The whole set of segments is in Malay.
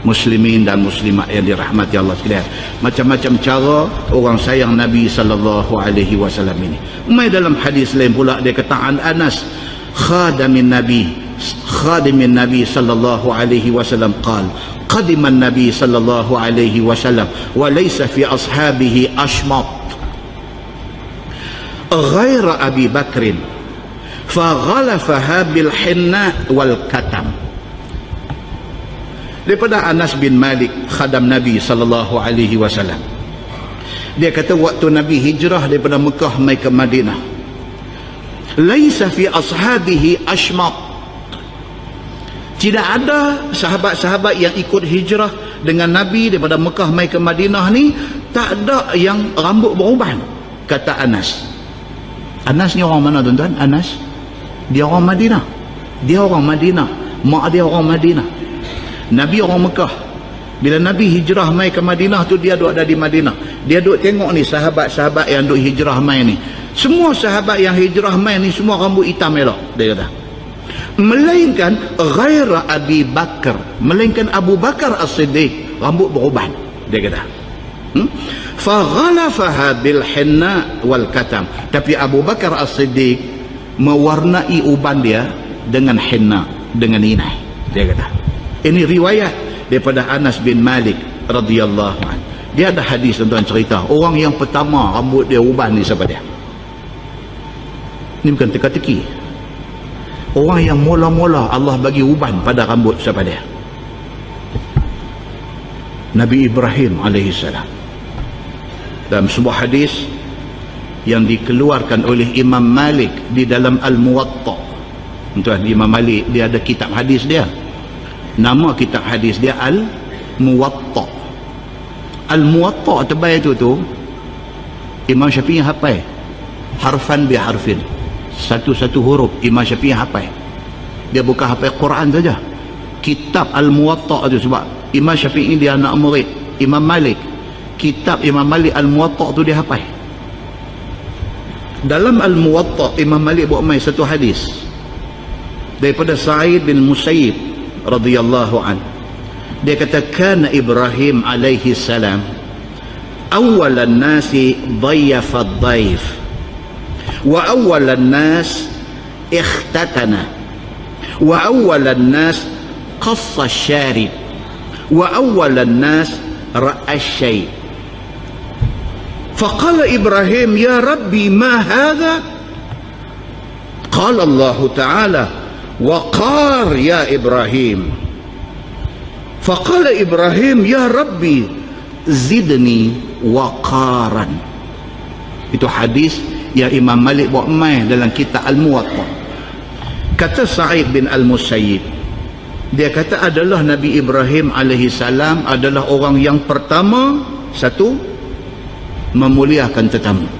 muslimin dan muslimat yang dirahmati Allah sekalian, macam-macam cara orang sayang Nabi sallallahu alaihi wasallam ini. Mai dalam hadis lain pula dia kata an Anas khadimin Nabi sallallahu alaihi wasallam qala qadima an-nabi sallallahu alaihi wasallam wa laysa fi ashabihi ashmat ghaira Abi Bakrin faghalafaha bil hinna wal katam. Daripada Anas bin Malik, khadam Nabi sallallahu alaihi wasallam, dia kata waktu Nabi hijrah daripada Mekah mai ke Madinah, laisa fi ashabihi ashmat, tidak ada sahabat-sahabat yang ikut hijrah dengan Nabi daripada Mekah mai ke Madinah ni, tak ada yang rambut beruban, kata Anas. Anas ni orang mana tuan-tuan? Anas dia orang Madinah, mak dia orang Madinah. Nabi orang Mekah. Bila Nabi hijrah mai ke Madinah tu, dia duduk ada di Madinah. Dia duduk tengok ni sahabat-sahabat yang duduk hijrah mai ni. Semua sahabat yang hijrah mai ni semua rambut hitam elok, dia kata. Melainkan ghaira Abi Bakar, melainkan Abu Bakar As-Siddiq rambut beruban, dia kata. Faghalafaha bil hinna wal katam. Tapi Abu Bakar As-Siddiq mewarnai uban dia dengan hinna, dengan inai, dia kata. Ini riwayat daripada Anas bin Malik radhiyallahu anhu. Dia ada hadis tuan-tuan cerita, orang yang pertama rambut dia uban ni siapa dia? Ini bukan teka-teki. Orang yang mula-mula Allah bagi uban pada rambut siapa dia? Nabi Ibrahim alaihissalam. Dalam sebuah hadis yang dikeluarkan oleh Imam Malik di dalam Al-Muwatta. Tuan, Imam Malik dia ada kitab hadis dia. Nama kitab hadis dia Al-Muwatta. Al-Muwatta tebal itu tu Imam Syafi'i hafal harfan bi harfin, satu-satu huruf Imam Syafi'i hafal. Dia bukan hafal Quran saja. Kitab Al-Muwatta tu, sebab Imam Syafi'i dia anak murid Imam Malik, kitab Imam Malik Al-Muwatta tu dia hafal. Dalam Al-Muwatta Imam Malik buat mai satu hadis daripada Sa'id bin Musayyib radhiyallahu an. Dia kata kana Ibrahim alaihi salam awalan nasi dhayafa ad-dhaif wa awalan nas ikhtatana wa awalan nas qassa asy-syarib wa awalan nas ra'a asy-syai'. Faqala Ibrahim ya rabbi ma hadha? Qala Allah ta'ala waqar ya Ibrahim. Faqala Ibrahim ya Rabbi zidni waqaran. Itu hadis yang Imam Malik buat mai dalam kitab Al-Muwatta. Kata Sa'id bin Al-Musayyib, dia kata adalah Nabi Ibrahim alaihi salam adalah orang yang pertama, satu, memuliakan tetamu.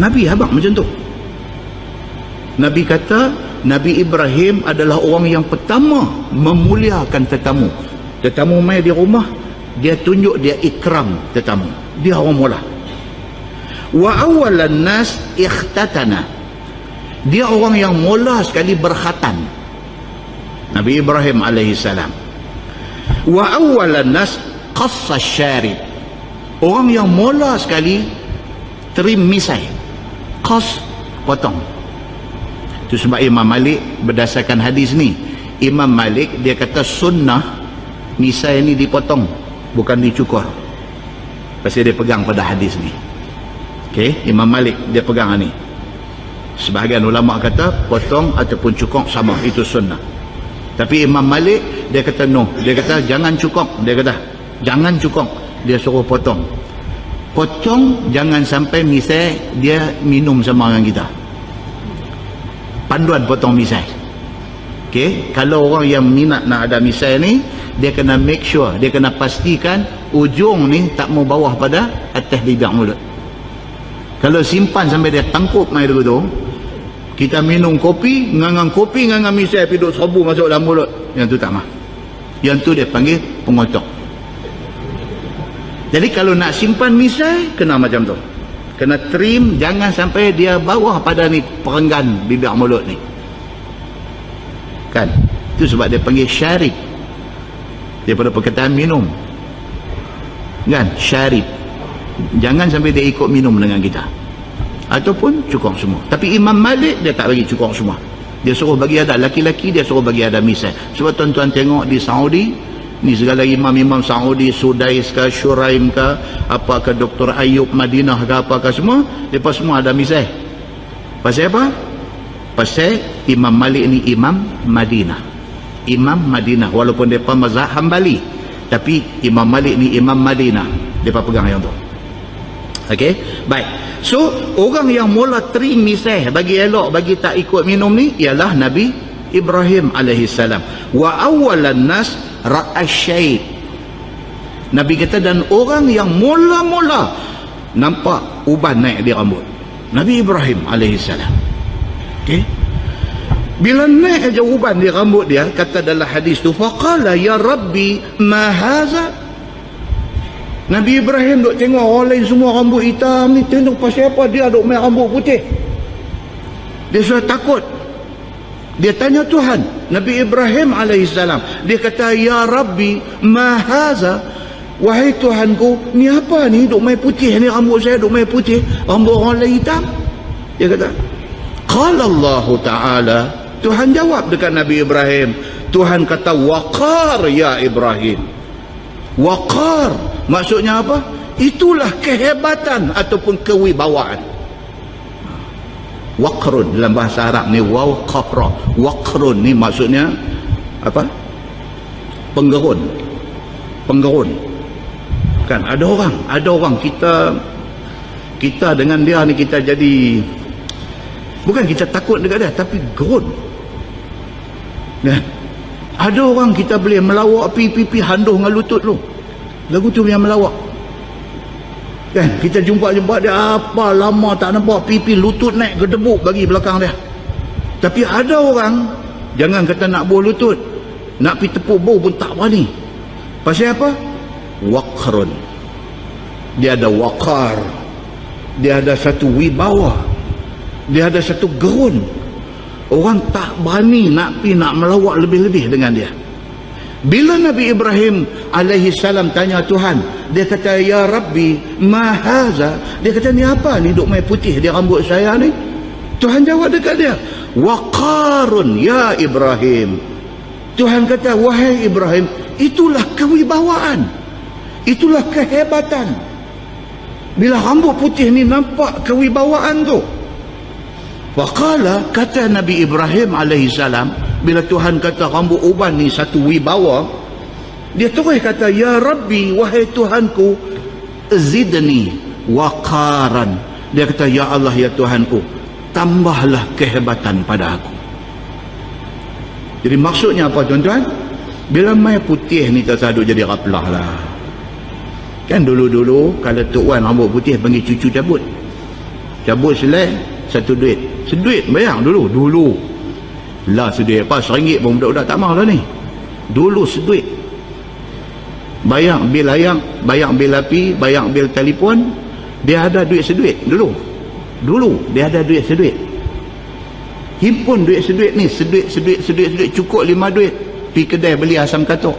Nabi abang macam tu. Nabi kata Nabi Ibrahim adalah orang yang pertama memuliakan tetamu. Tetamu mai di rumah, dia tunjuk, dia ikram tetamu. Dia orang mula. Wa awalan nas ikhtatana. Dia orang yang mula sekali berkhatan. Nabi Ibrahim alaihi salam. Wa awalan nas qassa syarib. Orang yang mula sekali trim misai. Qas, potong. Itu sebab Imam Malik berdasarkan hadis ni, Imam Malik dia kata sunnah misai ni dipotong, bukan dicukur. Pasal dia pegang pada hadis ni. Okey, Imam Malik dia pegang ni. Sebahagian ulama kata potong ataupun cukur sama, itu sunnah. Tapi Imam Malik dia kata no, dia kata jangan cukur, dia kata jangan cukur, dia suruh potong. Potong jangan sampai misai dia minum sama dengan kita. Panduan potong misai. Okey, kalau orang yang minat nak ada misai ni, dia kena make sure, dia kena pastikan ujung ni tak mau bawah pada atas bibir mulut. Kalau simpan sampai dia tangkup mai dulu tu, kita minum kopi, ngangang misai pergi duduk serbu masuk dalam mulut, yang tu tak mah. Yang tu dia panggil pengotok. Jadi kalau nak simpan misai, kena macam tu. Kena trim, jangan sampai dia bawah pada ni perenggan bibir mulut ni. Kan? Itu sebab dia panggil syarib, daripada perkataan minum kan, syarib. Jangan sampai dia ikut minum dengan kita, ataupun cukong semua. Tapi Imam Malik dia tak bagi cukong semua, dia suruh bagi ada laki-laki, dia suruh bagi ada misai. Sebab tuan-tuan tengok di Saudi ni, segala imam-imam Saudi, Sudais ke, Shuraim ke, apakah Dr. Ayub Madinah ke, apakah semua, mereka semua ada misai. Pasal apa? Pasal Imam Malik ni imam Madinah, imam Madinah. Walaupun mereka mazhab Hambali, tapi Imam Malik ni imam Madinah, mereka pegang yang tu. Okey, baik. So orang yang mula terima misai, bagi elok, bagi tak ikut minum ni, ialah Nabi Ibrahim alaihissalam. Wa awalan nas ra'asyait. Nabi kata, dan orang yang mula-mula nampak uban naik di rambut, Nabi Ibrahim alaihissalam. Okey, bila naik aja uban di rambut dia, kata dalam hadis tu, faqala ya rabbi ma haza. Nabi Ibrahim duk tengok orang lain semua rambut hitam ni, tengok pasal apa dia duk main rambut putih. Dia sudah takut. Dia tanya Tuhan. Nabi Ibrahim alaihissalam, dia kata, ya rabbi ma haza. Wahai Tuhanku, ni apa ni duk main putih ni, rambut saya duk main putih, rambut orang lain hitam. Dia kata, qala Allah Ta'ala, Tuhan jawab dekat Nabi Ibrahim. Tuhan kata, waqar ya Ibrahim. Waqar maksudnya apa? Itulah kehebatan ataupun kewibawaan. Waqrun dalam bahasa Arab ni waw qafra. Waqrun ni maksudnya apa? Penggerun. Penggerun. Kan ada orang kita dengan dia ni, kita jadi, bukan kita takut dekat dia, tapi gerun. Nah, ada orang kita boleh melawak pipi handuh dengan lutut tu. Lagu tu yang melawak. Kan kita jumpa dia, apa lama tak nampak, pipi lutut naik gedebuk bagi belakang dia. Tapi ada orang, jangan kata nak buah lutut, nak pergi tepuk bau pun tak berani. Pasal apa? Waqrun. Dia ada waqar, dia ada satu wibawa, dia ada satu gerun. Orang tak berani nak pergi nak melawak lebih-lebih dengan dia. Bila Nabi Ibrahim alaihissalam tanya Tuhan, dia kata, ya Rabbi ma haza. Dia kata, ni apa ni duk main putih di rambut saya ni? Tuhan jawab dekat dia, waqarun ya Ibrahim. Tuhan kata, wahai Ibrahim, itulah kewibawaan, itulah kehebatan. Bila rambut putih ni nampak kewibawaan tu. Waqala, kata Nabi Ibrahim alaihissalam, bila Tuhan kata rambut uban ni satu wibawa, dia terus kata, ya Rabbi, wahai Tuhanku, zidni waqaran. Dia kata, ya Allah, ya Tuhanku, tambahlah kehebatan pada aku. Jadi maksudnya apa tuan-tuan? Bila mai putih ni tak sadut jadi raplah lah. Kan dulu-dulu kalau Tok Wan rambut putih panggil cucu cabut. Cabut selai satu duit. Seduit bayang dulu lah, seduit apa, RM1 pun budak-budak tak mahu lah ni. Dulu seduit. Bayang bil ayam, bayang bil api, bayang bil telefon, dia ada duit seduit dulu dia ada duit seduit. Himpun duit seduit ni, seduit cukup 5 duit, pergi kedai beli asam katuk.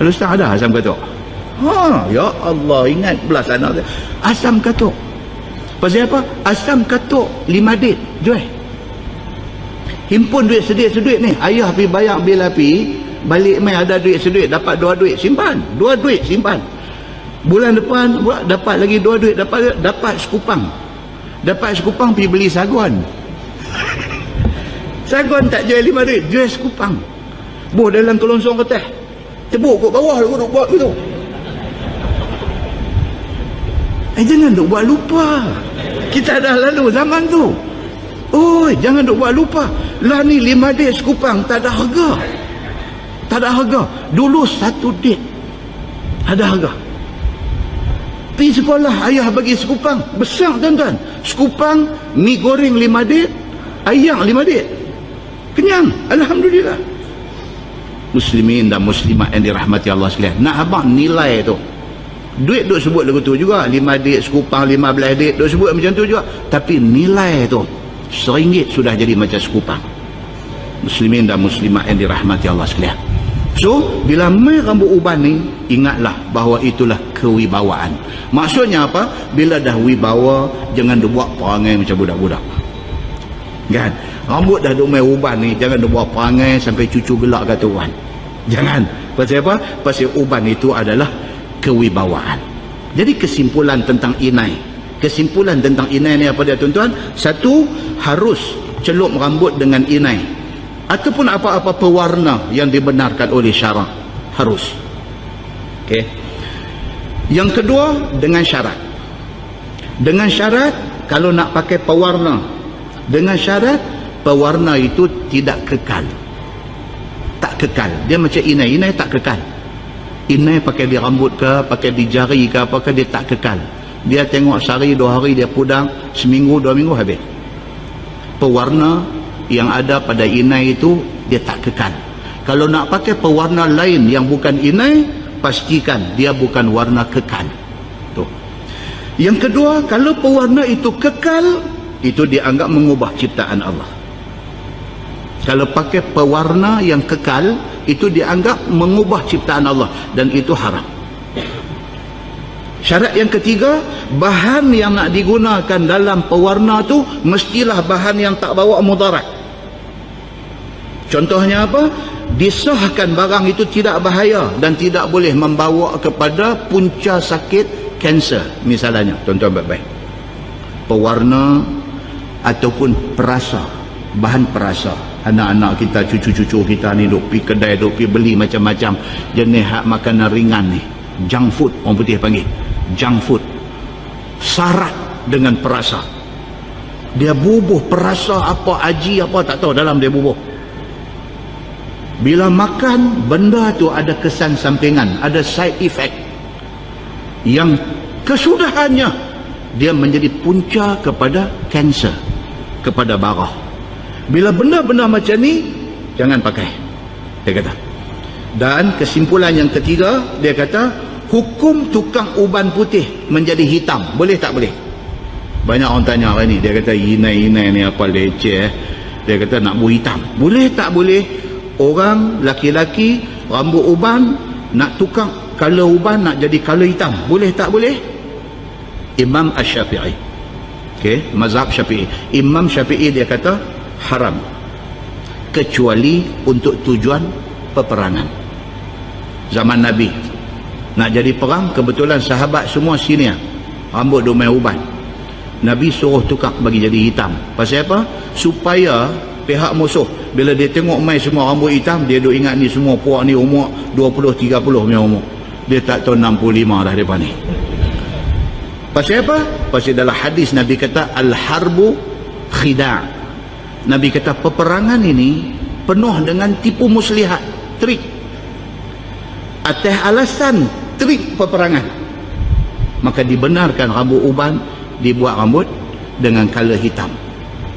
Kalau Ustaz ada asam katuk? Ya Allah, ingat belas anak dia asam katuk. Pasal apa? Asam katuk 5 duit jual. Himpun duit seduit ni, ayah pergi bayar bil api, balik mai ada duit seduit, dapat 2 duit simpan, 2 duit simpan. Bulan depan dapat lagi 2 duit, dapat sekupang. Dapat sekupang pergi beli saguan. Saguan tak jual 5 duit, jual sekupang. Buh dalam kelonsong kertas, tebuk kat bawah, duk buat gitu. Jangan duk buat lupa. Kita dah lalu zaman tu. Jangan duk buat lupa. Lah ni 5 duit sekupang, tak ada harga. Tak ada harga. Dulu 1 duit ada harga. Pergi sekolah, ayah bagi sekupang. Besar tuan-tuan. Sekupang, mi goreng 5 duit, ayam 5 duit. Kenyang. Alhamdulillah. Muslimin dan muslimat yang dirahmati Allah sekalian. Nak abang nilai tu. Duit duk sebut lagu tu juga, 5 duit sekupang, 15 duit duk sebut macam tu juga, tapi nilai tu RM1 sudah jadi macam sekupang. muslimin dan muslimat yang dirahmati Allah sekalian. So, bila mai rambut uban ni, ingatlah bahawa itulah kewibawaan. Maksudnya apa? Bila dah wibawa, jangan dia buat perangai macam budak-budak. Kan? Rambut dah duk mai uban ni, jangan dia buat perangai sampai cucu gelak kata uban. Jangan. Pasal apa? Pasal uban itu adalah kewibawaan. Jadi kesimpulan tentang inai. Kesimpulan tentang inai ni apa dia tuan-tuan? Satu, harus celup rambut dengan inai. Ataupun apa-apa pewarna yang dibenarkan oleh syarak. Harus. Okey. Yang kedua, dengan syarat. Dengan syarat, kalau nak pakai pewarna, dengan syarat, pewarna itu tidak kekal. Tak kekal. Dia macam inai. Inai tak kekal. Inai pakai di rambut ke, pakai di jari ke, apakah dia tak kekal. Dia tengok sehari, 2 hari dia pudang, seminggu, 2 minggu habis. Pewarna yang ada pada inai itu dia tak kekal. Kalau nak pakai pewarna lain yang bukan inai, pastikan dia bukan warna kekal. Tuh. Yang kedua, kalau pewarna itu kekal, itu dianggap mengubah ciptaan Allah. Kalau pakai pewarna yang kekal, itu dianggap mengubah ciptaan Allah, dan itu haram. Syarat yang ketiga, bahan yang nak digunakan dalam pewarna tu mestilah bahan yang tak bawa mudarat. Contohnya apa? Disahkan barang itu tidak bahaya dan tidak boleh membawa kepada punca sakit kanser misalnya. Tuan-tuan baik-baik. Pewarna ataupun perasa, bahan perasa. Anak-anak kita, cucu-cucu kita ni duk pergi kedai, duk pergi beli macam-macam jenis hak makanan ringan ni. Junk food, orang putih panggil. Junk food. Syarat dengan perasa. Dia bubuh perasa apa, aji apa, tak tahu dalam dia bubuh. Bila makan, benda tu ada kesan sampingan, ada side effect. Yang kesudahannya, dia menjadi punca kepada kanser, kepada barah. Bila benda-benda macam ni, jangan pakai, dia kata. Dan kesimpulan yang ketiga, dia kata, hukum tukang uban putih menjadi hitam, boleh tak boleh? Banyak orang tanya hari ni, dia kata inai-inai ni apa leceh. Dia kata nak buat hitam, boleh tak boleh? Orang laki-laki rambut uban nak tukang color uban nak jadi color hitam, boleh tak boleh? Imam Asy-Syafi'i, okey, mazhab Syafi'i, Imam Syafi'i dia kata haram, kecuali untuk tujuan peperangan. Zaman Nabi nak jadi perang, kebetulan sahabat semua sini rambut duk main uban. Nabi suruh tukar bagi jadi hitam. Pasal apa? Supaya pihak musuh bila dia tengok mai semua rambut hitam, dia duk ingat ni semua puak ni umur 20-30 punya umur. Dia tak tahu 65 dah depan ni. Pasal apa? Pasal dalam hadis Nabi kata al-harbu khida'. Nabi kata peperangan ini penuh dengan tipu muslihat, trik. Atas alasan trik peperangan, maka dibenarkan rambut uban dibuat rambut dengan color hitam.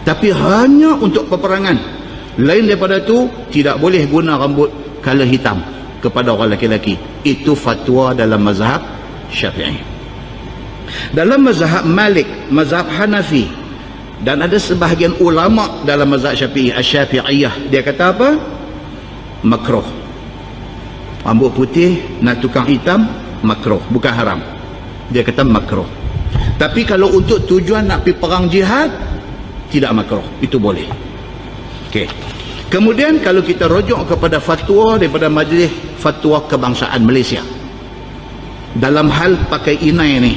Tapi hanya untuk peperangan. Lain daripada tu, tidak boleh guna rambut color hitam kepada orang lelaki. Itu fatwa dalam mazhab Syafi'i. Dalam mazhab Malik, mazhab Hanafi, dan ada sebahagian ulama dalam mazhab Syafi'i, Asy-Syafi'iyah, dia kata apa? Makruh. Rambut putih nak tukang hitam, makruh, bukan haram. Dia kata makruh. Tapi kalau untuk tujuan nak pergi perang jihad, tidak makruh, itu boleh. Okey. Kemudian kalau kita rujuk kepada fatwa daripada Majlis Fatwa Kebangsaan Malaysia dalam hal pakai inai ni,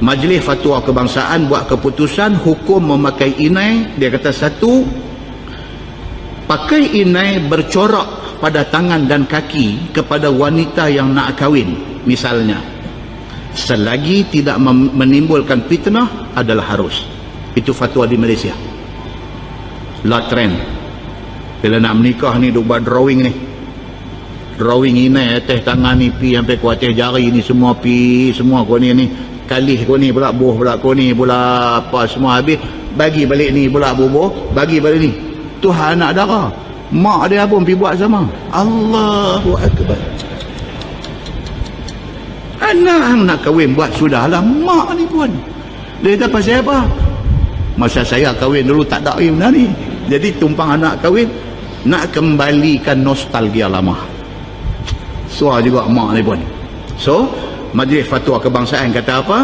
Majlis Fatwa Kebangsaan buat keputusan hukum memakai inai. Dia kata satu, pakai inai bercorak pada tangan dan kaki kepada wanita yang nak kahwin misalnya, selagi tidak menimbulkan fitnah adalah harus. Itu fatwa di Malaysia. La trend. Bila nak menikah ni duk buat drawing ni, drawing inai atas tangan ni pi sampai ke atas jari ni semua pi semua kau ni kalih kau ni pula buh pula kau ni pula apa semua habis, bagi balik ni pula bubuh, bagi balik ni. Tuhan anak darah, mak dia pun pi buat sama. Allahu Akbar. Anak nak kahwin buat sudahlah, mak ni pun dia kata pasal apa? Masa saya kahwin dulu tak ada benda ni. Jadi tumpang anak kahwin nak kembalikan nostalgia lama. Suar juga mak ni pun. So Majlis Fatwa Kebangsaan kata apa?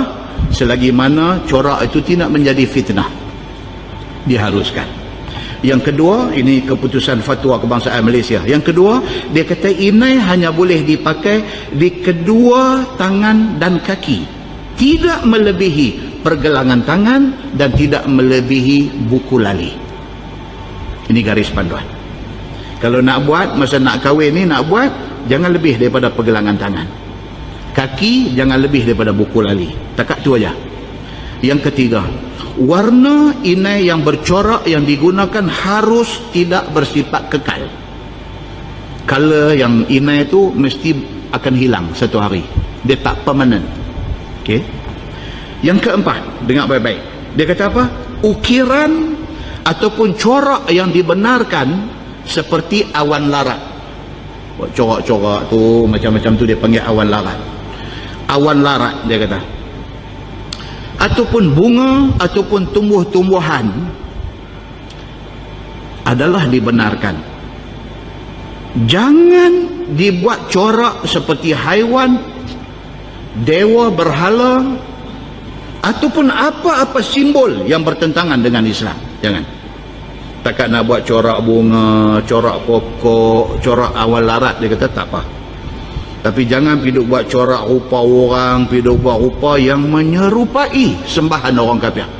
Selagi mana corak itu tidak menjadi fitnah, diharuskan. Yang kedua, ini keputusan Fatwa Kebangsaan Malaysia. Yang kedua, dia kata inai hanya boleh dipakai di kedua tangan dan kaki, tidak melebihi pergelangan tangan dan tidak melebihi buku lali. Ini garis panduan. Kalau nak buat, masa nak kahwin ni nak buat, jangan lebih daripada pergelangan tangan. Kaki jangan lebih daripada buku lali. Takat tu aja. Yang ketiga, warna inai yang bercorak yang digunakan harus tidak bersifat kekal. Color yang inai itu mesti akan hilang satu hari. Dia tak permanent. Okey. Yang keempat, dengar baik-baik. Dia kata apa? Ukiran ataupun corak yang dibenarkan seperti awan larat. Corak-corak tu macam-macam tu dia panggil awan larat. Awan larat dia kata. Ataupun bunga ataupun tumbuh-tumbuhan adalah dibenarkan. Jangan dibuat corak seperti haiwan, dewa berhala ataupun apa-apa simbol yang bertentangan dengan Islam. Jangan. Takkan nak buat corak bunga, corak pokok, corak awan larat, dia kata tak apa. Tapi jangan pergi buat corak rupa orang, pergi buat rupa yang menyerupai sembahan orang kafir.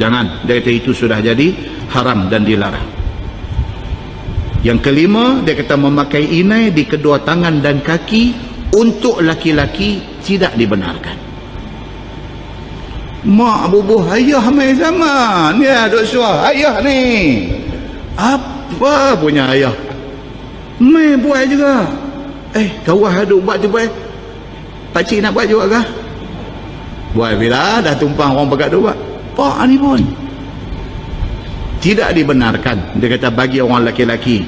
Jangan. Dia kata itu sudah jadi haram dan dilarang. Yang kelima, dia kata memakai inai di kedua tangan dan kaki untuk laki-laki tidak dibenarkan. Mak bubuh ayah mai zaman ni duk suah ayah ni. Apa punya ayah? Mai buat juga. Kawah duk buat tu buat. Pakcik nak buat juga kah? Buat bila dah tumpang orang pekat tu buat. Pak ni pun tidak dibenarkan. Dia kata bagi orang laki-laki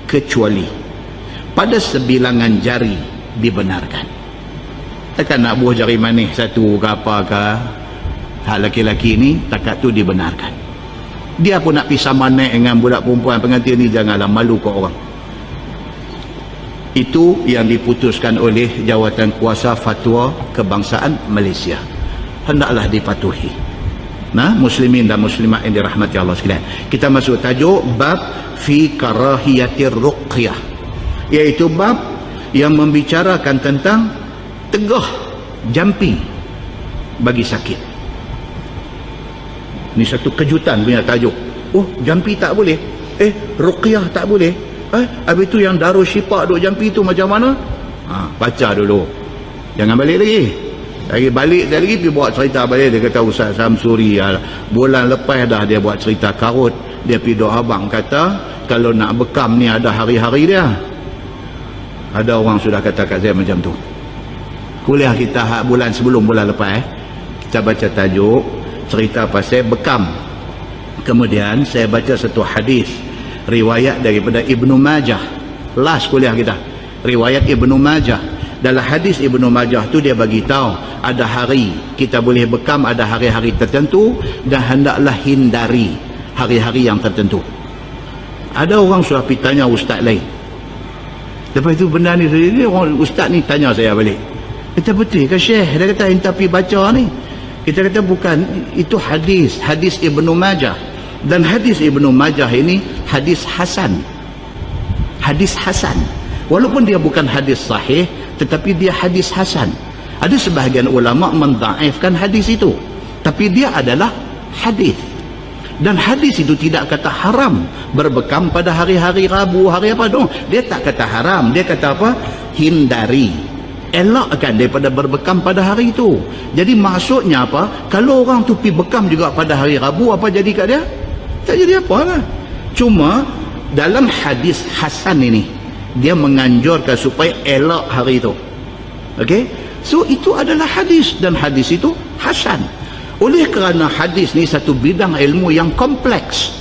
kecuali pada sebilangan jari dibenarkan. Takkan nak buah jari manis satu ke apa ke. Hak laki-laki ni takat tu dibenarkan. Dia pun nak pisah manik dengan budak perempuan pengantin ni, janganlah malu ke orang. Itu yang diputuskan oleh Jawatan Kuasa Fatwa Kebangsaan Malaysia. Hendaklah dipatuhi. Nah, muslimin dan muslimat yang dirahmati Allah sekalian. Kita masuk tajuk bab fi karahiyatir ruqyah, iaitu bab yang membicarakan tentang tegah jumping bagi sakit. Ni satu kejutan punya tajuk. Oh, jampi tak boleh. Ruqyah tak boleh. Habis tu yang Darul Syifa duk jampi tu macam mana? Baca dulu. Jangan balik lagi. Lagi balik lagi pergi buat cerita balik. Dia kata Ustaz Samsuri bulan lepas dah dia buat cerita karut. Dia pergi duk abang kata kalau nak bekam ni ada hari-hari dia. Ada orang sudah kata kat saya macam tu. Kuliah kita bulan sebelum bulan lepas kita baca tajuk cerita pasal bekam. Kemudian saya baca satu hadis riwayat daripada Ibnu Majah. Last kuliah kita riwayat Ibnu Majah. Dalam hadis Ibnu Majah tu dia bagi tahu ada hari kita boleh bekam, ada hari-hari tertentu dan hendaklah hindari hari-hari yang tertentu. Ada orang sudah pergi tanya ustaz lain. Lepas itu benda ni orang ustaz ni tanya saya balik. Kata betul ke Syekh? Dia kata entah pergi baca ni. Kita kata bukan, itu hadis Ibnu Majah. Dan hadis Ibnu Majah ini hadis hasan. Hadis hasan. Walaupun dia bukan hadis sahih, tetapi dia hadis hasan. Ada sebahagian ulama mendhaifkan hadis itu, tapi dia adalah hadis. Dan hadis itu tidak kata haram berbekam pada hari-hari Rabu, hari apa dong. Dia tak kata haram, dia kata apa? Hindari, elakkan daripada berbekam pada hari itu. Jadi maksudnya apa? Kalau orang tu pergi bekam juga pada hari Rabu, apa jadi kat dia? Tak jadi apalah. Cuma dalam hadis hasan ini dia menganjurkan supaya elak hari itu. Okey? So itu adalah hadis dan hadis itu hasan. Oleh kerana hadis ni satu bidang ilmu yang kompleks.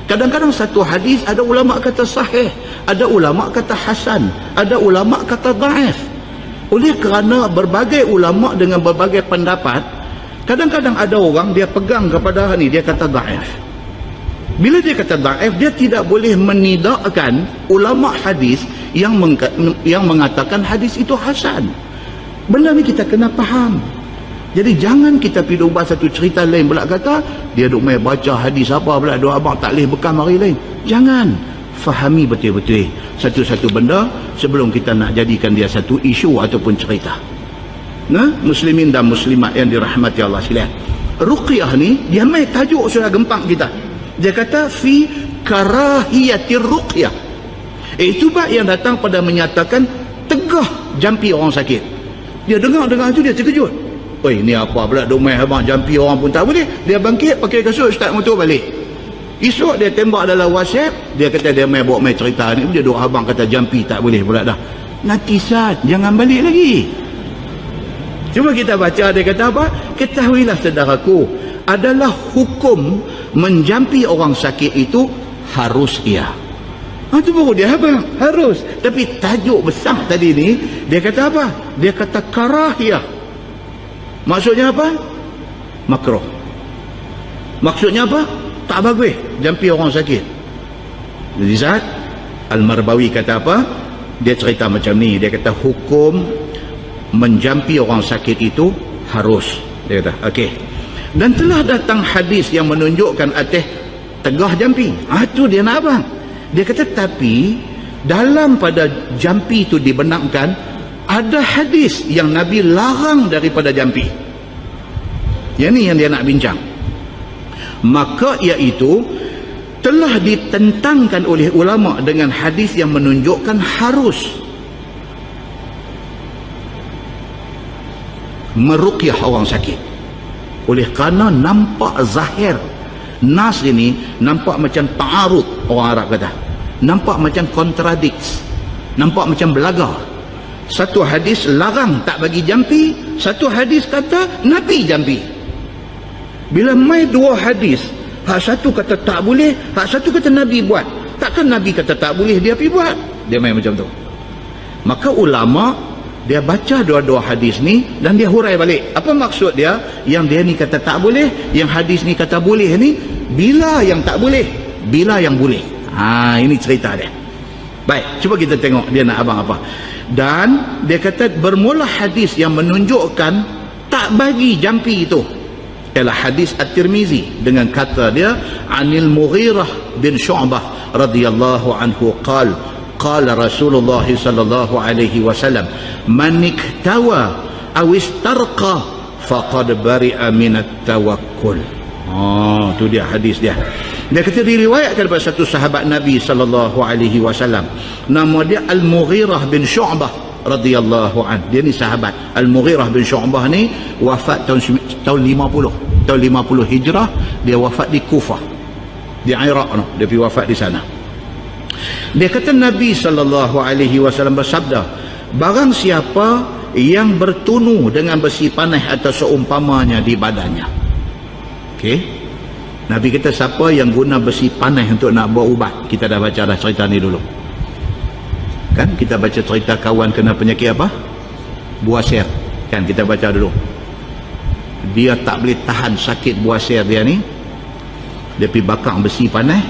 Kadang-kadang satu hadis ada ulama kata sahih, ada ulama kata hasan, ada ulama kata dhaif. Oleh kerana berbagai ulama dengan berbagai pendapat, kadang-kadang ada orang dia pegang kepada ni dia kata dhaif. Bila dia kata daif, dia tidak boleh menidakkan ulama hadis yang mengatakan hadis itu hasan. Benda ni kita kena faham. Jadi jangan kita pergi ubah satu cerita lain pula kata dia duk main baca hadis apa pula duk abang tak boleh bekam hari lain. Jangan. Fahami betul-betul satu-satu benda sebelum kita nak jadikan dia satu isu ataupun cerita. Nah, muslimin dan muslimat yang dirahmati Allah sekalian. Ruqyah ni dia main tajuk sudah gempang kita. Dia kata fi karahiyatir ruqyah. Itu bab yang datang pada menyatakan tegah jampi orang sakit. Dia dengar tu dia terkejut. Oi, ni apa pula duk main abang jampi orang pun tak boleh. Dia bangkit pakai kasut start motor balik. Esok dia tembak dalam WhatsApp, dia kata dia bawa main cerita ni, dia duk abang kata jampi tak boleh pula dah. Nanti Sat, jangan balik lagi. Cuba kita baca dia kata apa? Ketahuilah saudaraku, adalah hukum menjampi orang sakit itu harus ia. Itu baru dia abang, harus. Tapi tajuk besar tadi ni, dia kata apa? Dia kata karahiyah. Maksudnya apa? Makruh. Maksudnya apa? Tak bagus jampi orang sakit. Jadi Zat Al-Marbawi kata apa? Dia cerita macam ni. Dia kata hukum menjampi orang sakit itu harus. Dia kata okey. Dan telah datang hadis yang menunjukkan atas tegah jampi. Itu dia nak abang. Dia kata tapi dalam pada jampi itu dibenarkan ada hadis yang Nabi larang daripada jampi. Yang ni yang dia nak bincang. Maka iaitu telah ditentangkan oleh ulama dengan hadis yang menunjukkan harus meruqyah orang sakit. Oleh kerana nampak zahir nas ini nampak macam ta'arud, orang Arab kata. Nampak macam contradicts. Nampak macam belagar. Satu hadis larang tak bagi jampi, satu hadis kata Nabi jampi. Bila mai dua hadis, hak satu kata tak boleh, hak satu kata Nabi buat. Takkan Nabi kata tak boleh, dia pergi buat. Dia main macam tu. Maka ulama dia baca dua-dua hadis ni dan dia hurai balik. Apa maksud dia? Yang dia ni kata tak boleh, yang hadis ni kata boleh ni, bila yang tak boleh, bila yang boleh. Ini cerita dia. Baik, cuba kita tengok dia nak abang apa. Dan dia kata bermula hadis yang menunjukkan tak bagi jampi itu ialah hadis At-Tirmizi dengan kata dia Anil Mughirah bin Syu'bah radhiyallahu anhu qala Rasulullah sallallahu alaihi wasallam man iktawa aw istarqa faqad bari'a min at-tawakkul. Tu dia hadis dia. Dia kata diriwayatkan daripada satu sahabat Nabi sallallahu alaihi wasallam, nama dia Al-Mughirah bin Syu'bah radhiyallahu an. Dia ni sahabat. Al-Mughirah bin Syu'bah ni wafat tahun 50. Tahun 50 Hijrah, dia wafat di Kufah. Di Iraq no. Dia pergi wafat di sana. Dia kata Nabi sallallahu alaihi wasallam bersabda, barang siapa yang bertunu dengan besi panas atau seumpamanya di badannya. Okey. Nabi kata siapa yang guna besi panas untuk nak buat ubat. Kita dah baca dah cerita ni dulu. Kan kita baca cerita kawan kena penyakit apa? Buasir. Kan kita baca dulu. Dia tak boleh tahan sakit buasir dia ni. Dia pergi bakar besi panas.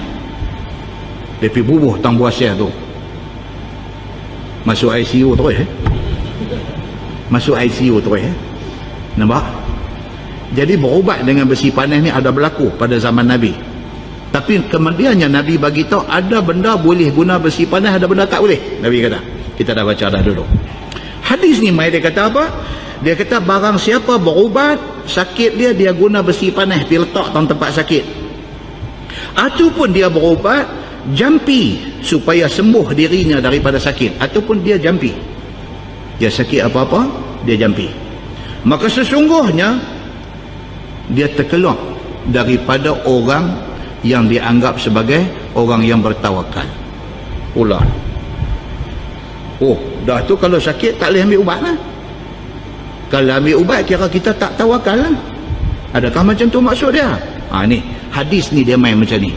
Dia pergi bubuh tang buasir tu. Masuk ICU terus Masuk ICU terus Nampak? Jadi berubat dengan besi panas ni ada berlaku pada zaman Nabi. Tapi kemudiannya Nabi bagi tahu ada benda boleh guna besi panas, ada benda tak boleh. Nabi kata. Kita dah baca dah dulu. Hadis ni mai dia kata apa? Dia kata barang siapa berubat sakit dia guna besi panas pergi letak dalam tempat sakit. Ataupun dia berubat jampi supaya sembuh dirinya daripada sakit, ataupun dia jampi. Dia sakit apa-apa, dia jampi. Maka sesungguhnya dia terkeluar daripada orang yang dianggap sebagai orang yang bertawakal. Pula. Dah tu kalau sakit tak boleh ambil ubat lah. Kalau ambil ubat kira kita tak tawakal lah. Adakah macam tu maksud dia? Ni hadis ni dia main macam ni.